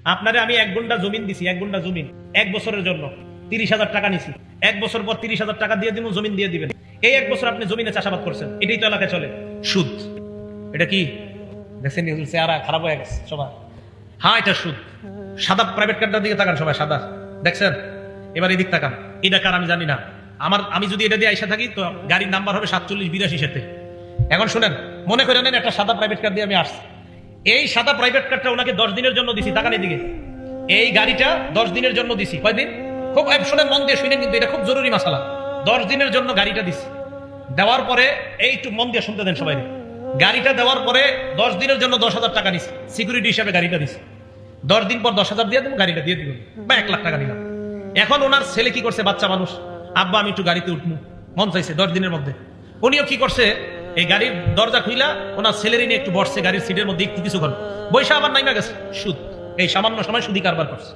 আপনারে আমি 1 গুণ্ঠা জমিন দিছি, 1 গুণ্ঠা জমিন 1 বছরের জন্য 30,000 টাকা নিছি। 1 বছর পর 30,000 টাকা দিয়ে দিব, জমিন দিয়ে দিবেন। এই 1 বছর আপনি জমিনে চাষাবাদ করছেন, এটাই তো এলাকায় চলে সুদ। এটা কি দেখছেন? চেহারা খারাপ হয়ে গেছে সবাই। হ্যাঁ, এটা সুদ। সাদা প্রাইভেট কারটার দিকে তাকান সবাই, সাদা দেখছেন? এবার এদিক তাকান, এটা কার আমি জানি না। আমি যদি এটা দিয়ে আইসা থাকি তো গাড়ির নাম্বার হবে 4782 সাথে। এখন শুনেন, মনে করে নেন একটা সাদা প্রাইভেট কার দিয়ে আমি আসছি। এই সাদা প্রাইভেট কারটা ওনাকে 10 দিনের জন্য দিছি। তাকান এদিকে, এই গাড়িটা 10 দিনের জন্য দিছি। কয়দিন? খুব শুনেন, মন দিয়ে শুনেন, কিন্তু এটা খুব জরুরি মাসালা। 10 দিনের জন্য গাড়িটা দিছি। দেওয়ার পরে এই একটু মন দিয়ে শুনতে দেন সবাই। গাড়িটা দেওয়ার পরে 10 দিনের জন্য 10,000 টাকা নিছি, সিকিউরিটি হিসাবে গাড়িটা দিছি। 10 দিন পর 10,000 দিয়ে দেবো, গাড়িটা দিয়ে দিব, বা 1 লাখ টাকা নিলাম। এখন ওনার ছেলে কি করছে? বাচ্চা মানুষ, আব্বা আমি একটু গাড়িতে উঠবো, মন চাইছে 10 দিনের মধ্যে। উনিও কি করছে? এই গাড়ির দরজা খুইলা ওনার ছেলেরই নিয়ে একটু বসছে গাড়ির সিটের মধ্যে, একটু কিছুক্ষণ বৈশা আবার নাইমা গেছে। সুদ। এই সামান্য সময় সুদি কারবার করছে।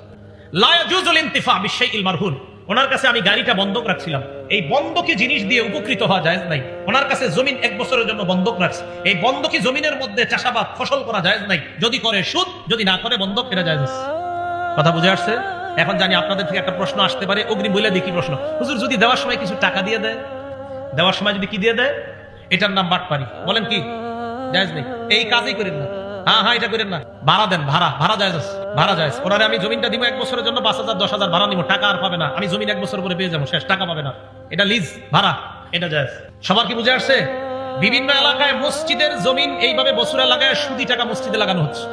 লা ইয়াজুজুল ইনতিফা বিশাইইল মারহুন। ওনার কাছে আমি গাড়িটা বন্ধক রাখছিলাম, এই বন্ধকি জিনিস দিয়ে উপকৃত হওয়া যায় নাই। ওনার কাছে জমিন 1 বছরের জন্য বন্ধক রাখছে, এই বন্ধকি জমিনের মধ্যে চাষাবাদ ফসল করা যায় নাই। যদি করে সুদ, যদি না করে বন্ধক, এটা যায়। কথা বুঝে আসছে? এখন জানি আপনাদের থেকে একটা প্রশ্ন আসতে পারে, অগ্নি বলে দেখি প্রশ্ন, হুজুর যদি দেওয়ার সময় কিছু টাকা দিয়ে দেয়, দেওয়ার সময় যদি কি দিয়ে দেয়, এটার নাম বাটপারি। বলেন কি জায়েজ নেই? এই কাজই করেন না। হ্যাঁ, এটা করেন না। ভাড়া দেন, ভাড়া জায়েজ আছে, ভাড়া জায়েজ। ওনারে আমি জমিনটা দিব 1 বছরের জন্য 5,000 10,000 ভাড়া নিব, টাকা আর পাবে না। আমি জমিন 1 বছর পরে পেয়ে যাবো, শেষ, টাকা পাবে না। এটা লিজ, ভাড়া, এটা জায়েজ। সবার কি বুঝে আসছে? বিভিন্ন এলাকায় মসজিদের জমিন এইভাবে বছরে লাগায় সুদি টাকা মসজিদে লাগানো হচ্ছে।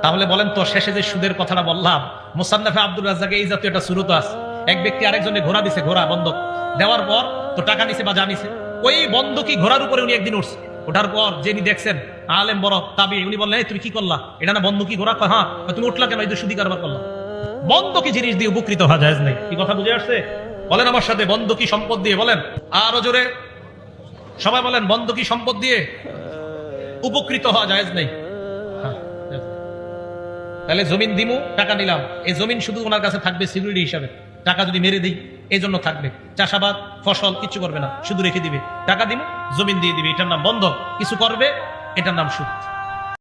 তাহলে বলেন তো, শেষে যে সুদের কথাটা বললাম, মুসান্নাফে আব্দুর রাজ্জাকে এই জাতীয় একটা সুরত আছে। এক ব্যক্তি আরেকজনে ঘোড়া দিছে, ঘোড়া বন্ধক দেওয়ার পর তো টাকা নিছে বা জানিছে, ওই বন্ধকি ঘোড়ার উপরে উনি একদিন উঠছে। ওঠার পর যিনি দেখছেন আলেম বড় তাবি, উনি বললেন, তুমি কি করলা? এটা না বন্ধকি ঘোড়া? হ্যাঁ। তুমি উঠলা কেন? এই তো সুদি কারবার করলাম। বন্ধকি জিনিস দিয়ে উপকৃত হওয়া যায় নাই। কি কথা বুঝে আসছে? বলেন আমার সাথে, বন্ধকি সম্পদ দিয়ে। বলেন আরো জোরে সবাই বলেন, বন্ধকি সম্পদ দিয়ে উপকৃত হওয়া যায় নাই। তাহলে জমিন দিমু, টাকা নিলাম, এই জমিন শুধু ওনার কাছে থাকবে সিকিউরিটি হিসাবে। টাকা যদি মেরে দিই, এই জন্য থাকবে। চাষাবাদ ফসল কিছু করবে না, শুধু রেখে দিবে। টাকা দিমু, জমিন দিয়ে দিবে, এটার নাম বন্ধক। কিছু করবে, এটার নাম সুদ।